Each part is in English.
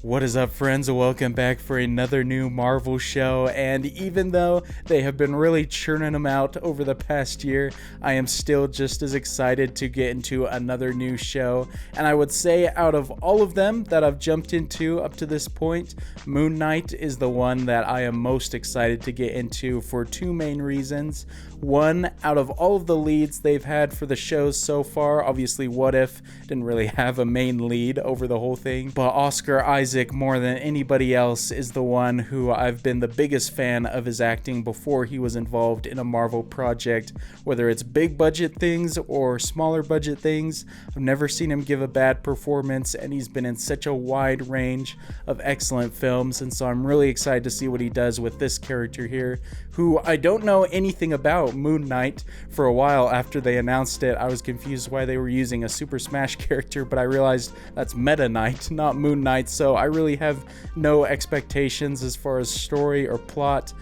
What is up, friends? Welcome back for another new Marvel show, and even though they have been really churning them out over the past year, I am still just as excited to get into another new show. And I would say out of all of them that I've jumped into up to this point, Moon Knight is the one that I am most excited to get into for two main reasons. One, out of all of the leads they've had for the shows so far, obviously What If didn't really have a main lead over the whole thing, but Oscar Isaac, more than anybody else, is the one who I've been the biggest fan of his acting before he was involved in a Marvel project, whether it's big budget things or smaller budget things. I've never seen him give a bad performance, and he's been in such a wide range of excellent films, and so I'm really excited to see what he does with this character here, who I don't know anything about. Moon Knight. For a while after they announced it, I was confused why they were using a Super Smash character, but I realized that's Meta Knight, not Moon Knight, so I really have no expectations as far as story or plot.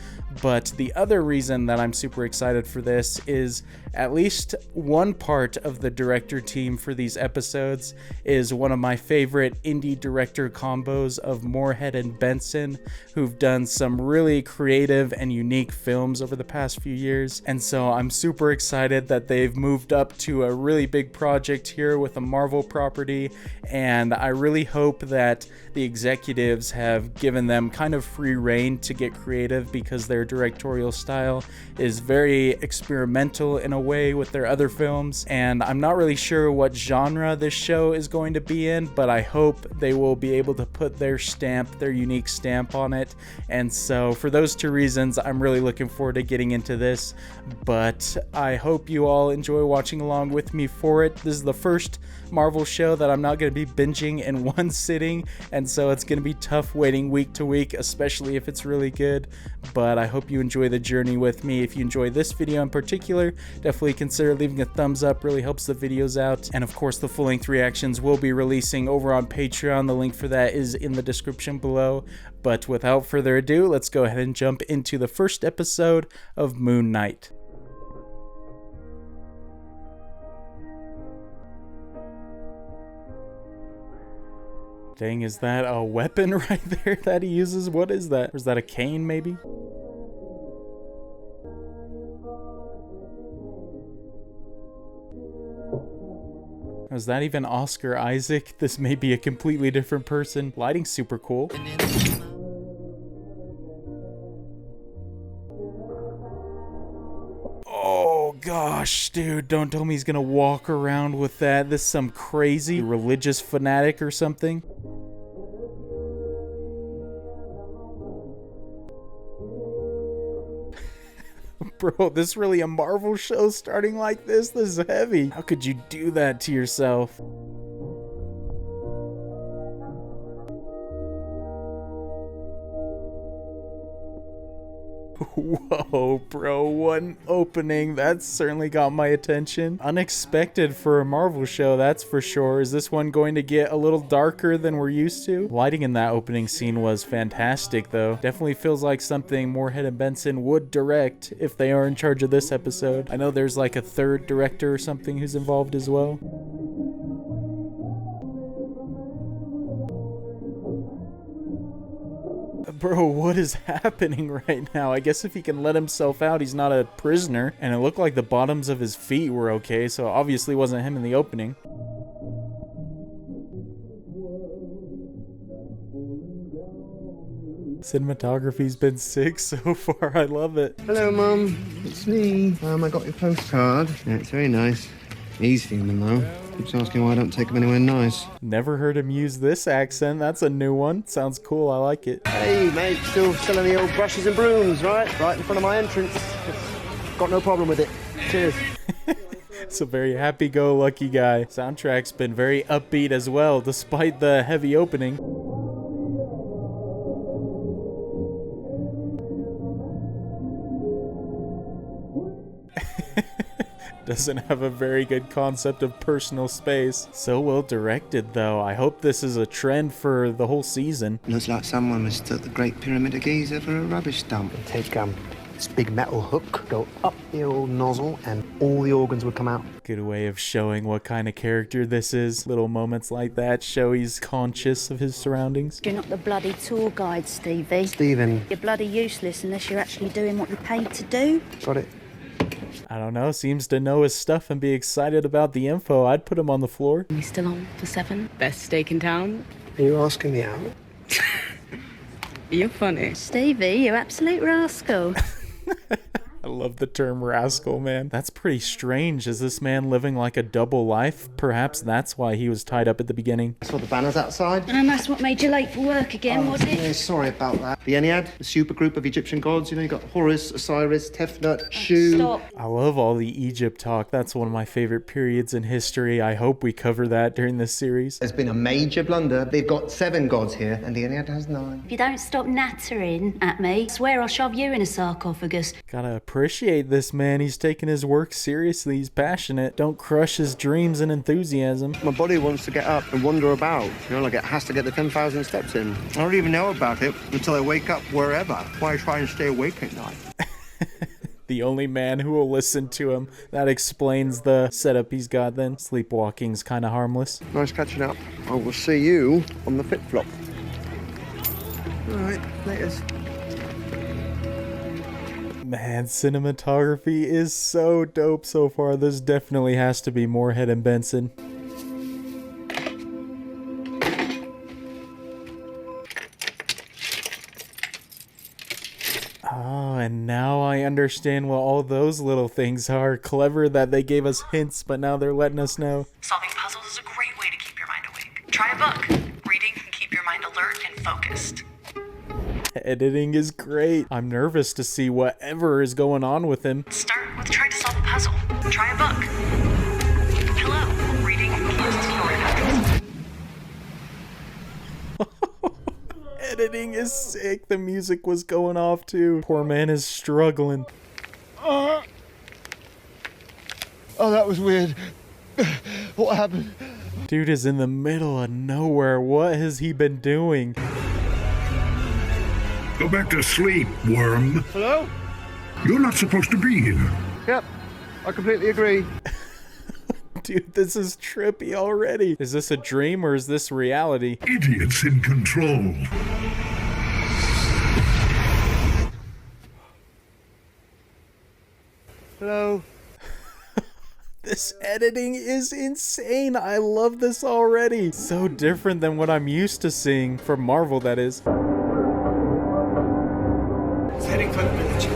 But the other reason that I'm super excited for this is at least one part of the director team for these episodes is one of my favorite indie director combos of Moorhead and Benson, who've done some really creative and unique films over the past few years. And so I'm super excited that they've moved up to a really big project here with a Marvel property, and I really hope that the executives have given them kind of free rein to get creative, because their directorial style is very experimental in a way with their other films, and I'm not really sure what genre this show is going to be in, but I hope they will be able to put their stamp, their unique stamp on it. And so for those two reasons, I'm really looking forward to getting into this, but I hope you all enjoy watching along with me for it. This is the first Marvel show that I'm not going to be binging in one sitting, and so it's going to be tough waiting week to week, especially if it's really good, but I hope you enjoy the journey with me. If you enjoy this video in particular, definitely consider leaving a thumbs up, really helps the videos out. And of course, the full-length reactions will be releasing over on Patreon. The link for that is in the description below. But without further ado, let's go ahead and jump into the first episode of Moon Knight. Dang, is that a weapon right there that he uses? What is that? Or is that a cane, maybe? Is that even Oscar Isaac? This may be a completely different person. Lighting's super cool. Oh gosh, dude, don't tell me he's gonna walk around with that. This is some crazy religious fanatic or something. Bro, this really a Marvel show starting like this? This is heavy. How could you do that to yourself? Whoa, bro, what an opening. That's certainly got my attention. Unexpected for a Marvel show, that's for sure. Is this one going to get a little darker than we're used to? Lighting in that opening scene was fantastic, though. Definitely feels like something Moorhead and Benson would direct if they are in charge of this episode. I know there's like a third director or something who's involved as well. Bro, what is happening right now? I guess if he can let himself out, he's not a prisoner. And it looked like the bottoms of his feet were okay, so obviously it wasn't him in the opening. Cinematography's been sick so far. I love it. Hello, Mum. It's me. I got your postcard. Yeah, it's very nice. He's human, though. Keeps asking why I don't take him anywhere nice. Never heard him use this accent. That's a new one. Sounds cool. I like it. Hey, mate. Still selling the old brushes and brooms, right? Right in front of my entrance. Got no problem with it. Cheers. It's a very happy-go-lucky guy. Soundtrack's been very upbeat as well, despite the heavy opening. Doesn't have a very good concept of personal space. So well directed, though. I hope this is a trend for the whole season. Looks like someone mistook the Great Pyramid of Giza for a rubbish dump. Take this big metal hook, go up the old nozzle, and all the organs would come out. Good way of showing what kind of character this is. Little moments like that show he's conscious of his surroundings. You're not the bloody tour guide, Stevie. Stephen. You're bloody useless unless you're actually doing what you're paid to do. Got it. I don't know, seems to know his stuff and be excited about the info. I'd put him on the floor. We still on for 7? Best steak in town? Are you asking me out? You're funny. Stevie, you absolute rascal. I love the term rascal, man. That's pretty strange. Is this man living like a double life? Perhaps that's why he was tied up at the beginning. I saw the banners outside. And that's what made you late for work again, was it? Yeah, sorry about that. The Ennead, the supergroup of Egyptian gods. You know, you got Horus, Osiris, Tefnut, Shu. Stop. I love all the Egypt talk. That's one of my favorite periods in history. I hope we cover that during this series. There's been a major blunder. They've got 7 gods here, and the Ennead has 9. If you don't stop nattering at me, I swear I'll shove you in a sarcophagus. Gotta appreciate this man. He's taking his work seriously. He's passionate. Don't crush his dreams and enthusiasm. My body wants to get up and wander about. You know, like it has to get the 10,000 steps in. I don't even know about it until I wake up wherever. Why I try and stay awake at night. The only man who will listen to him. That explains the setup he's got then. Sleepwalking's kind of harmless. Nice catching up. I will see you on the flip flop. All right, laters. Man, cinematography is so dope so far. This definitely has to be Moorhead and Benson. Oh, and now I understand what all those little things are. Clever that they gave us hints, but now they're letting us know. Solving puzzles is a great way to keep your mind awake. Try a book. Reading can keep your mind alert and focused. Editing is great. I'm nervous to see whatever is going on with him. Start with trying to solve a puzzle. Try a book. Hello. Reading keeps your Editing is sick. The music was going off too. Poor man is struggling. Oh, that was weird. What happened? Dude is in the middle of nowhere. What has he been doing? Go back to sleep, worm. Hello? You're not supposed to be here. Yep, I completely agree. Dude, this is trippy already. Is this a dream or is this reality? Idiots in control. Hello? This editing is insane. I love this already. So different than what I'm used to seeing from Marvel, that is. Heading for the village.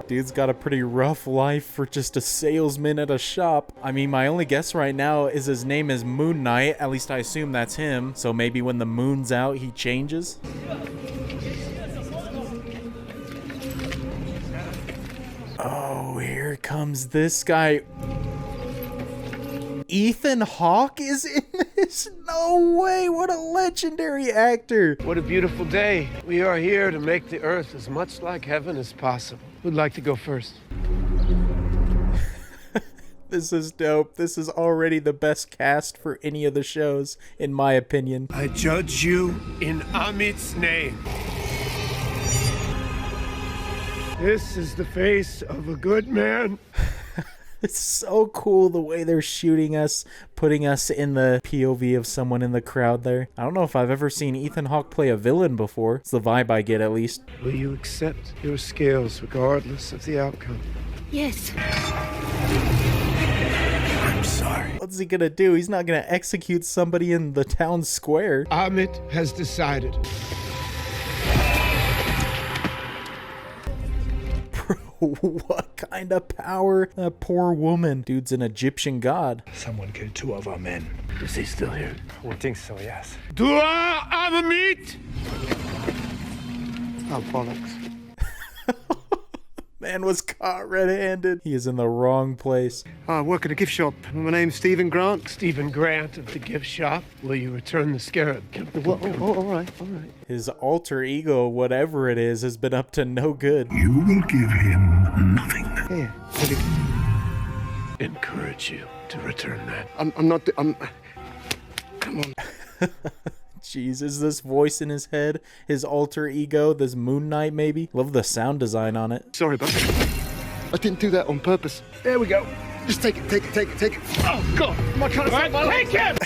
Dude's got a pretty rough life for just a salesman at a shop. I mean, my only guess right now is his name is Moon Knight. At least I assume that's him. So maybe when the moon's out, he changes. Oh, here comes this guy. Ethan Hawke is in this? No way, what a legendary actor. What a beautiful day. We are here to make the earth as much like heaven as possible. Who'd like to go first? This is dope. This is already the best cast for any of the shows, in my opinion. I judge you in Amit's name. This is the face of a good man. It's so cool the way they're shooting us, putting us in the POV of someone in the crowd there. I don't know if I've ever seen Ethan Hawke play a villain before. It's the vibe I get, at least. Will you accept your scales regardless of the outcome? Yes. I'm sorry. What's he gonna do? He's not gonna execute somebody in the town square. Amit has decided. What kind of power? That poor woman. Dude's an Egyptian god. Someone killed 2 of our men. Is he still here? We think so, yes. Dua Amit! Oh, bollocks. Man was caught red-handed. He is in the wrong place. I work at a gift shop. My name's Stephen Grant. Stephen Grant of the gift shop. Will you return the scarab? All right. His alter ego, whatever it is, has been up to no good. You will give him nothing. Here. Encourage you to return that. I'm not... Come on. Jeez, is this voice in his head his alter ego, this Moon Knight maybe? Love the sound design on it. Sorry, bud. I didn't do that on purpose. There we go. Just take it. Oh, God. My kind of take him!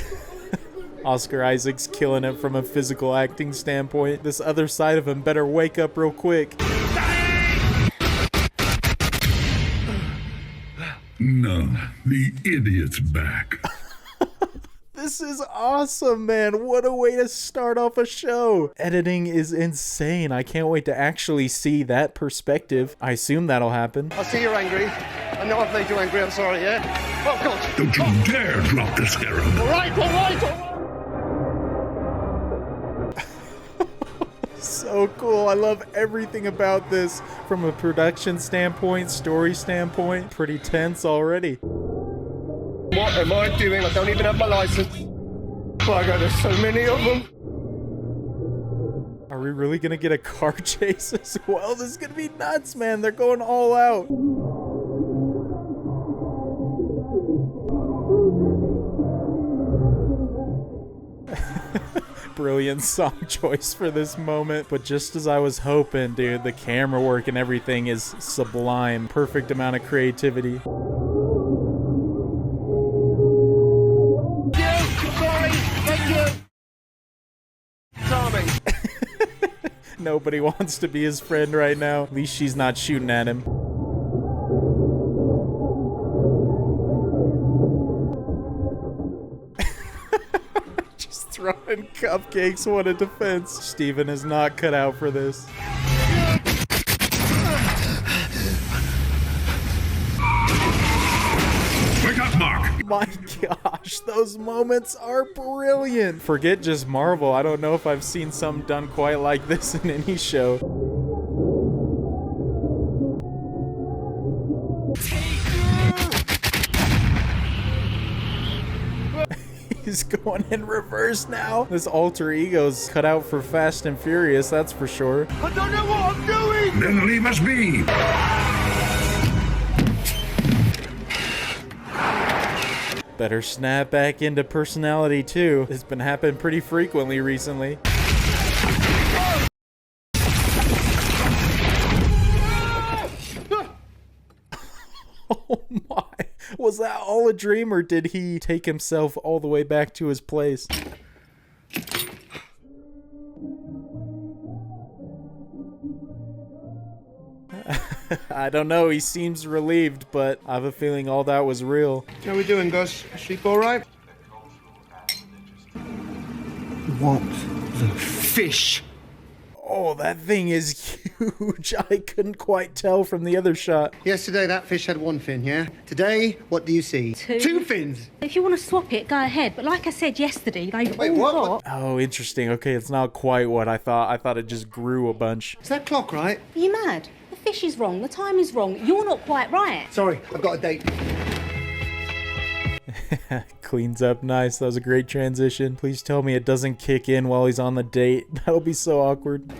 Oscar Isaac's killing it from a physical acting standpoint. This other side of him better wake up real quick. No, the idiot's back. This is awesome, man. What a way to start off a show. Editing is insane. I can't wait to actually see that perspective. I assume that'll happen. I see you're angry. I know I've made you angry. I'm sorry, yeah? Oh, God. Don't you dare drop the scarab. All right. So cool. I love everything about this from a production standpoint, story standpoint. Pretty tense already. What am I doing? I don't even have my license. My God, there's so many of them. Are we really gonna get a car chase as well? This is gonna be nuts, man. They're going all out. Brilliant song choice for this moment. But just as I was hoping, dude, the camera work and everything is sublime. Perfect amount of creativity. Nobody wants to be his friend right now. At least she's not shooting at him. Just throwing cupcakes. What a defense. Steven is not cut out for this. Wake up, Mark. My gosh, those moments are brilliant. Forget just Marvel. I don't know if I've seen something done quite like this in any show. He's going in reverse now. This alter ego's cut out for Fast and Furious, that's for sure. I don't know what I'm doing. Then leave us be. Better snap back into personality too. It's been happening pretty frequently recently. Oh my. Was that all a dream, or did he take himself all the way back to his place? I don't know, he seems relieved, but I have a feeling all that was real. How we doing, Gus? Sleep all right? What the fish? Oh, that thing is huge. I couldn't quite tell from the other shot. Yesterday, that fish had one fin, yeah? Today, what do you see? Two fins! If you want to swap it, go ahead. But like I said yesterday, they've Wait, all what? got... Oh, interesting. Okay, it's not quite what I thought. I thought it just grew a bunch. Is that clock right? Are you mad? The fish is wrong. The time is wrong. You're not quite right. Sorry, I've got a date. Cleans up nice. That was a great transition. Please tell me it doesn't kick in while he's on the date. That'll be so awkward.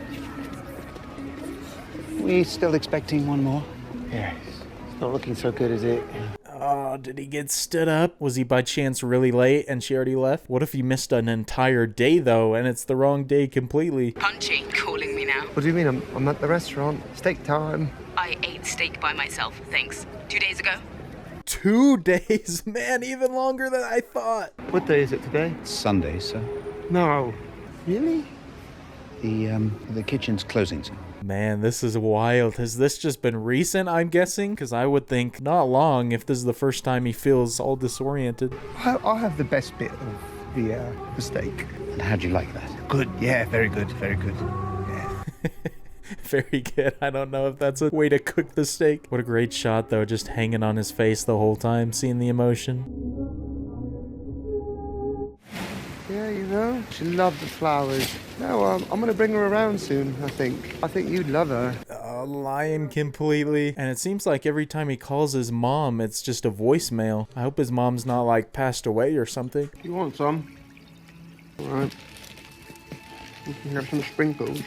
We still expecting one more? Yes. It's not looking so good, is it? Oh, did he get stood up? Was he by chance really late and she already left? What if he missed an entire day though and it's the wrong day completely? Punchy calling me now. What do you mean? I'm at the restaurant. Steak time. I ate steak by myself, thanks. 2 days ago. 2 days? Man, even longer than I thought. What day is it today? Sunday, sir. No. Really? The kitchen's closing, sir. Man, this is wild. Has this just been recent, I'm guessing? Because I would think not long if this is the first time he feels all disoriented. I'll have the best bit of the steak. And how'd you like that? Good. Yeah, very good. Very good. Yeah. Very good. I don't know if that's a way to cook the steak. What a great shot, though, just hanging on his face the whole time, seeing the emotion. Yeah, you know, she loved the flowers. No, I'm going to bring her around soon, I think. I think you'd love her. Lying completely. And it seems like every time he calls his mom, it's just a voicemail. I hope his mom's not, like, passed away or something. You want some? All right. You can have some sprinkles.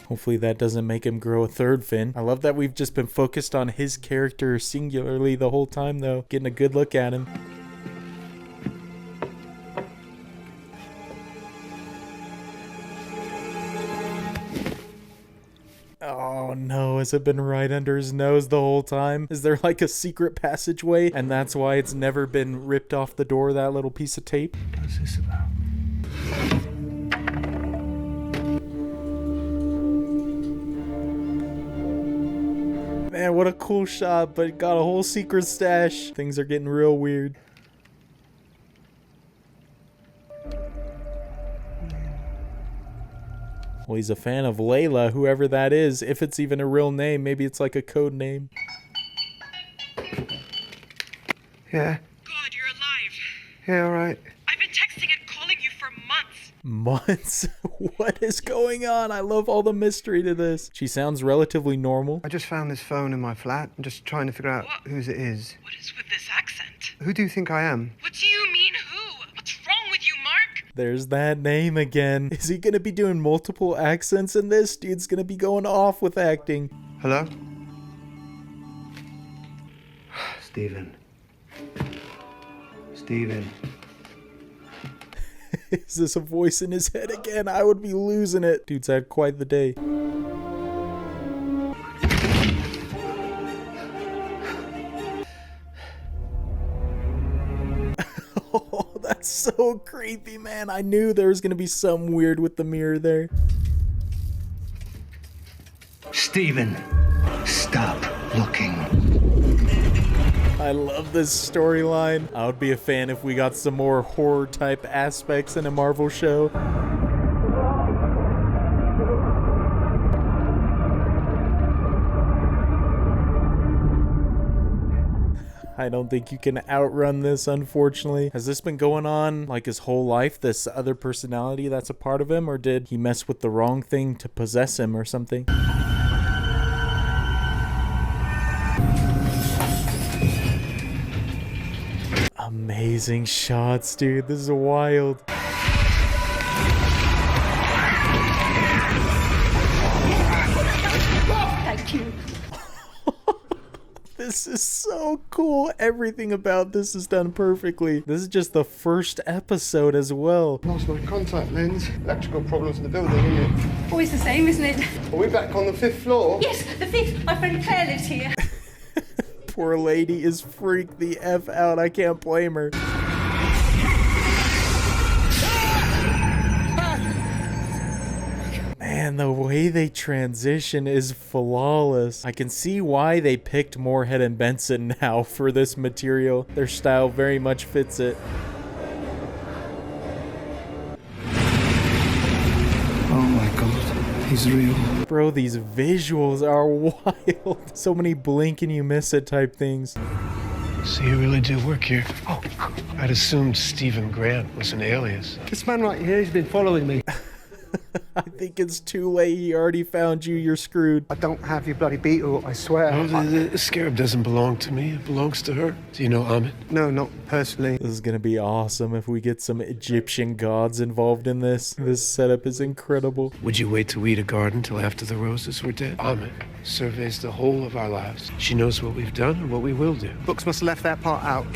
Hopefully that doesn't make him grow a third fin. I love that we've just been focused on his character singularly the whole time, though. Getting a good look at him. Oh no, has it been right under his nose the whole time? Is there like a secret passageway and that's why it's never been ripped off the door, that little piece of tape? What's this about? Man, what a cool shot, but got a whole secret stash. Things are getting real weird. Well, he's a fan of Layla, whoever that is. If it's even a real name, maybe it's like a code name. Yeah. God, you're alive. Yeah, all right. I've been texting and calling you for months. Months? What is going on? I love all the mystery to this. She sounds relatively normal. I just found this phone in my flat. I'm just trying to figure out whose it is. What is with this accent? Who do you think I am? What do you mean, who? What's wrong with you, Mark? There's that name again. Is he gonna be doing multiple accents in this? Dude's gonna be going off with acting. Hello? Stephen. Stephen. Is this a voice in his head again? I would be losing it. Dude's had quite the day. Oh, that's so creepy, man. I knew there was gonna be something weird with the mirror there. Stephen, stop looking. I love this storyline. I would be a fan if we got some more horror type aspects in a Marvel show. I don't think you can outrun this, unfortunately. Has this been going on like his whole life, this other personality that's a part of him, or did he mess with the wrong thing to possess him or something? Amazing shots, dude. This is wild. Thank you. This is so cool. Everything about this is done perfectly. This is just the first episode as well. Lost my contact lens. Electrical problems in the building, isn't it? Always the same, isn't it? Are we back on the 5th floor? Yes, the 5th. My friend Claire lives here. Poor lady is freaked the F out. I can't blame her. Man, the way they transition is flawless. I can see why they picked Moorhead and Benson now for this material. Their style very much fits it. Oh my god, he's real. Bro, these visuals are wild. So many blink and you miss it type things. So you really do work here? Oh, I'd assumed Stephen Grant was an alias. This man right here, he's been following me. I think it's too late. He already found you. You're screwed. I don't have your bloody beetle, I swear. Oh, the scarab doesn't belong to me. It belongs to her. Do you know Ahmed? No, not personally. This is gonna be awesome if we get some Egyptian gods involved in this. This setup is incredible. Would you wait to weed a garden till after the roses were dead? Ahmed surveys the whole of our lives. She knows what we've done and what we will do. Books must have left that part out.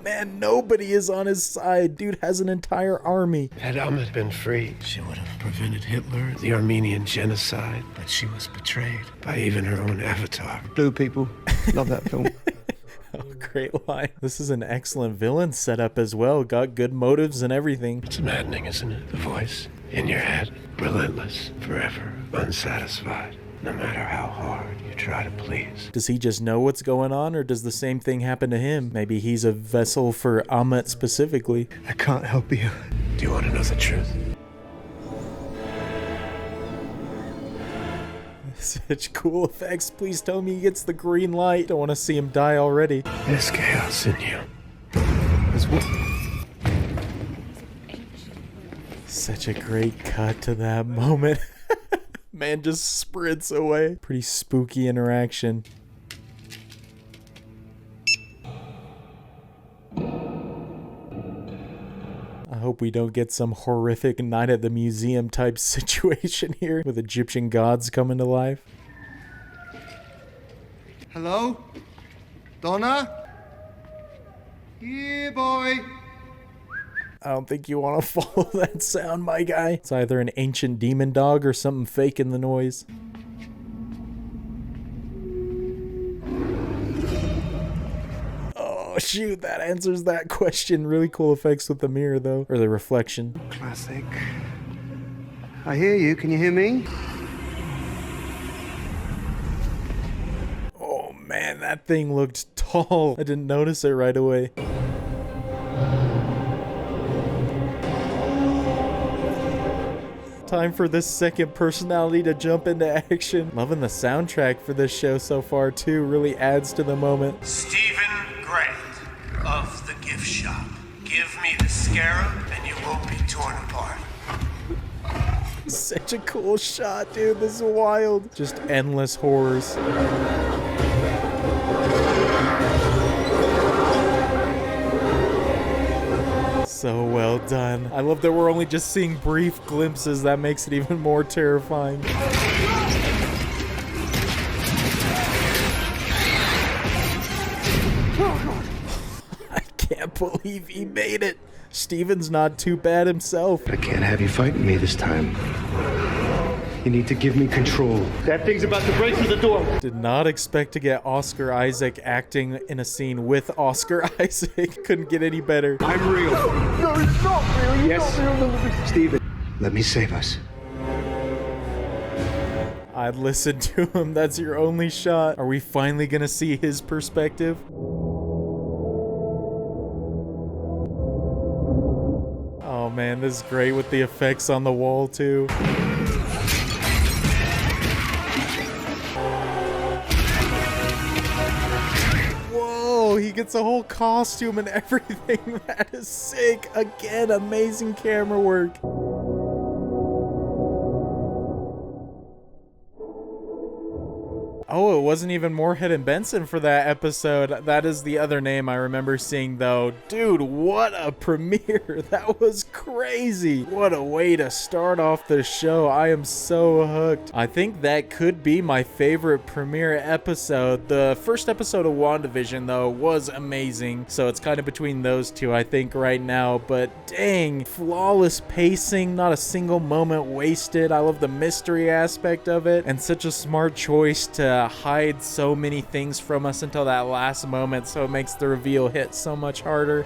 Man, nobody is on his side. Dude has an entire army. Had Ahmed been free, she would have prevented Hitler, the Armenian genocide. But she was betrayed by even her own avatar. Blue people. Love that film. Oh, great line. This is an excellent villain setup as well. Got good motives and everything. It's maddening, isn't it? The voice in your head, relentless, forever, unsatisfied. No matter how hard you try to please. Does he just know what's going on, or does the same thing happen to him? Maybe he's a vessel for Ahmet specifically. I can't help you. Do you want to know the truth? Such cool effects. Please tell me he gets the green light. Don't want to see him die already. There's chaos in you. There's what? Such a great cut to that moment. Man just sprints away. Pretty spooky interaction. I hope we don't get some horrific Night at the Museum type situation here with Egyptian gods coming to life. Hello? Donna? Yeah, boy. I don't think you want to follow that sound, my guy. It's either an ancient demon dog or something faking the noise. Oh, shoot, that answers that question. Really cool effects with the mirror, though. Or the reflection. Classic. I hear you. Can you hear me? Oh, man, that thing looked tall. I didn't notice it right away. Time for this second personality to jump into action. Loving the soundtrack for this show so far, too. Really adds to the moment. Stephen Grant of the gift shop. Give me the scarab and you won't be torn apart. Such a cool shot, dude. This is wild. Just endless horrors. So well done. I love that we're only just seeing brief glimpses. That makes it even more terrifying. I can't believe he made it. Steven's not too bad himself. I can't have you fighting me this time. You need to give me control. That thing's about to break through the door. Did not expect to get Oscar Isaac acting in a scene with Oscar Isaac. Couldn't get any better. I'm real. No, it's not real. Yes, Stephen, let me save us. I'd listen to him. That's your only shot. Are we finally gonna see his perspective? Oh man, this is great with the effects on the wall too. He gets a whole costume and everything. That is sick. Again, amazing camera work. Oh, it wasn't even Moorhead and Benson for that episode. That is the other name I remember seeing, though. Dude, what a premiere. That was crazy. What a way to start off the show. I am so hooked. I think that could be my favorite premiere episode. The first episode of WandaVision, though, was amazing. So it's kind of between those two, I think, right now. But dang, flawless pacing. Not a single moment wasted. I love the mystery aspect of it. And such a smart choice to hide so many things from us until that last moment, so it makes the reveal hit so much harder.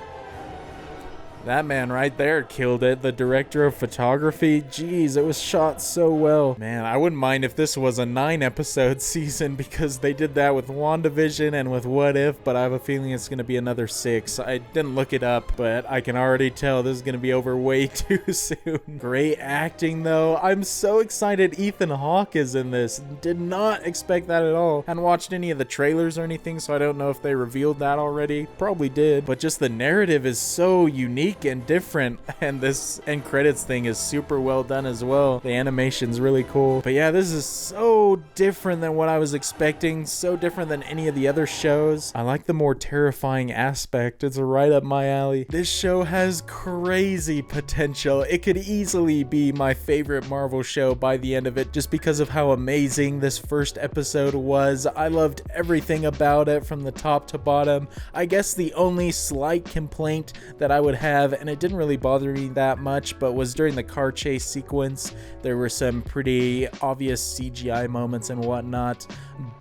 That man right there killed it. The director of photography, geez, it was shot so well. Man, I wouldn't mind if this was a 9-episode season because they did that with WandaVision and with What If, but I have a feeling it's going to be another 6. I didn't look it up, but I can already tell this is going to be over way too soon. Great acting though. I'm so excited Ethan Hawke is in this. Did not expect that at all. Hadn't watched any of the trailers or anything, so I don't know if they revealed that already. Probably did, but just the narrative is so unique and different, and this end credits thing is super well done as well. The animation's really cool. But yeah, this is so different than what I was expecting, so different than any of the other shows. I like the more terrifying aspect. It's right up my alley. This show has crazy potential. It could easily be my favorite Marvel show by the end of it, just because of how amazing this first episode was. I loved everything about it from the top to bottom. I guess the only slight complaint that I would have, and it didn't really bother me that much, but was during the car chase sequence. There were some pretty obvious CGI moments and whatnot,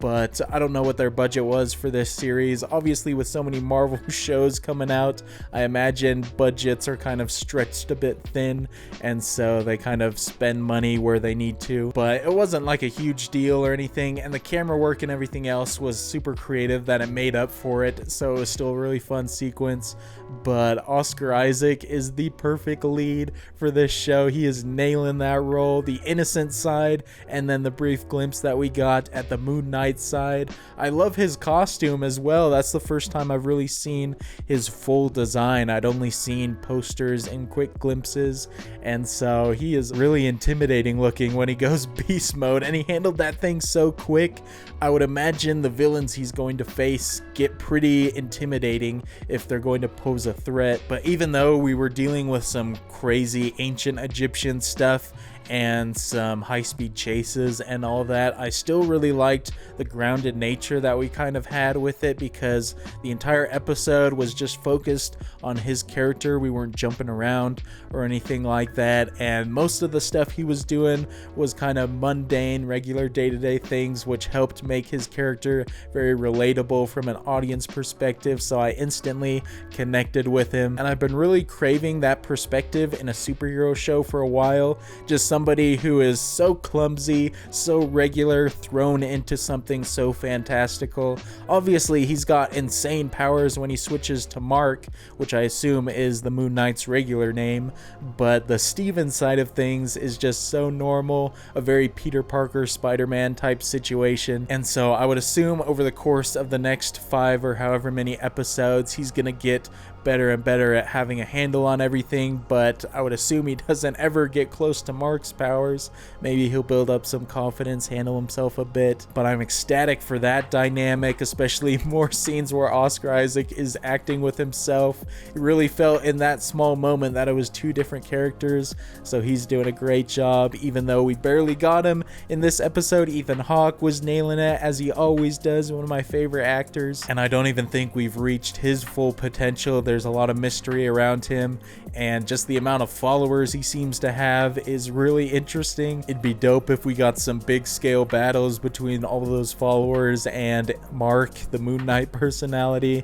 but I don't know what their budget was for this series. Obviously, with so many Marvel shows coming out, I imagine budgets are kind of stretched a bit thin, and so they kind of spend money where they need to, but it wasn't like a huge deal or anything, and the camera work and everything else was super creative that it made up for it, so it was still a really fun sequence. But Oscar Isaac is the perfect lead for this show. He is nailing that role, the innocent side, and then the brief glimpse that we got at the Moon Knight side. I love his costume as well. That's the first time I've really seen his full design. I'd only seen posters and quick glimpses, and so he is really intimidating looking when he goes beast mode, and he handled that thing so quick. I would imagine the villains he's going to face get pretty intimidating if they're going to pose a threat. But even though we were dealing with some crazy ancient Egyptian stuff and some high-speed chases and all that. I still really liked the grounded nature that we kind of had with it, because the entire episode was just focused on his character. We weren't jumping around or anything like that, and most of the stuff he was doing was kind of mundane, regular day-to-day things, which helped make his character very relatable from an audience perspective, so I instantly connected with him. And I've been really craving that perspective in a superhero show for a while, just somebody who is so clumsy, so regular, thrown into something so fantastical. Obviously, he's got insane powers when he switches to Mark, which I assume is the Moon Knight's regular name, but the Steven side of things is just so normal, a very Peter Parker, Spider-Man type situation. And so I would assume over the course of the next 5 or however many episodes, he's gonna get better and better at having a handle on everything, but I would assume he doesn't ever get close to Mark's powers. Maybe he'll build up some confidence, handle himself a bit, but I'm ecstatic for that dynamic, especially more scenes where Oscar Isaac is acting with himself. It really felt in that small moment that it was 2 different characters, so he's doing a great job. Even though we barely got him in this episode, Ethan Hawke was nailing it, as he always does, one of my favorite actors, and I don't even think we've reached his full potential. There's a lot of mystery around him, and just the amount of followers he seems to have is really interesting. It'd be dope if we got some big scale battles between all of those followers and Mark, the Moon Knight personality,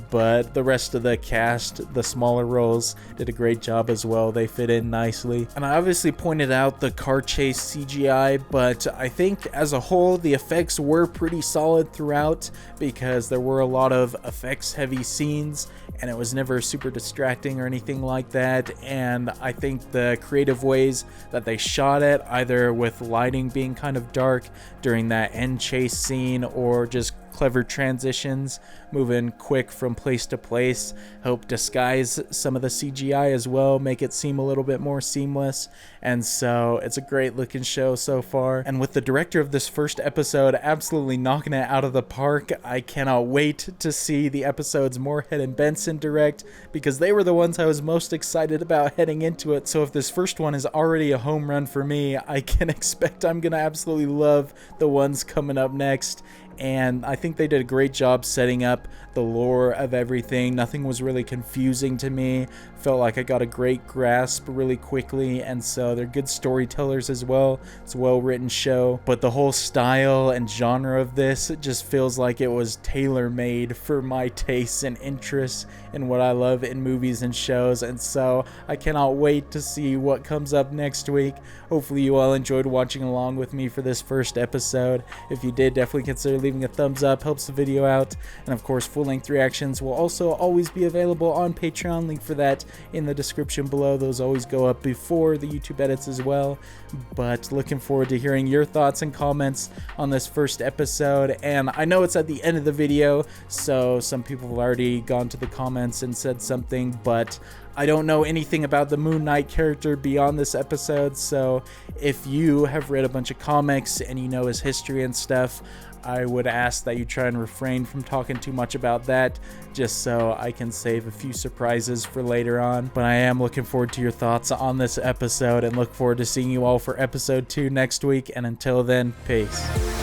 but the rest of the cast, the smaller roles, did a great job as well. They fit in nicely. And I obviously pointed out the car chase CGI, but I think as a whole the effects were pretty solid throughout, because there were a lot of effects heavy scenes and it was never super distracting or anything like that. And I think the creative ways that they shot it, either with lighting being kind of dark during that end chase scene, or just clever transitions, moving quick from place to place, help disguise some of the CGI as well, make it seem a little bit more seamless. And so it's a great looking show so far. And with the director of this first episode absolutely knocking it out of the park, I cannot wait to see the episodes Moorhead and Benson direct, because they were the ones I was most excited about heading into it. So if this first one is already a home run for me, I can expect I'm gonna absolutely love the ones coming up next. And I think they did a great job setting up the lore of everything. Nothing was really confusing to me. Felt like I got a great grasp really quickly, and so they're good storytellers as well. It's a well-written show, but the whole style and genre of this, it just feels like it was tailor-made for my tastes and interests in what I love in movies and shows. And so I cannot wait to see what comes up next week. Hopefully you all enjoyed watching along with me for this first episode. If you did, definitely consider leaving a thumbs up, helps the video out. And of course, full-length reactions will also always be available on Patreon. Link for that in the description below. Those always go up before the YouTube edits as well. But looking forward to hearing your thoughts and comments on this first episode. And I know it's at the end of the video, so some people have already gone to the comments and said something, but I don't know anything about the Moon Knight character beyond this episode. So if you have read a bunch of comics and you know his history and stuff, I would ask that you try and refrain from talking too much about that, just so I can save a few surprises for later on. But I am looking forward to your thoughts on this episode, and look forward to seeing you all for episode 2 next week. And until then, peace.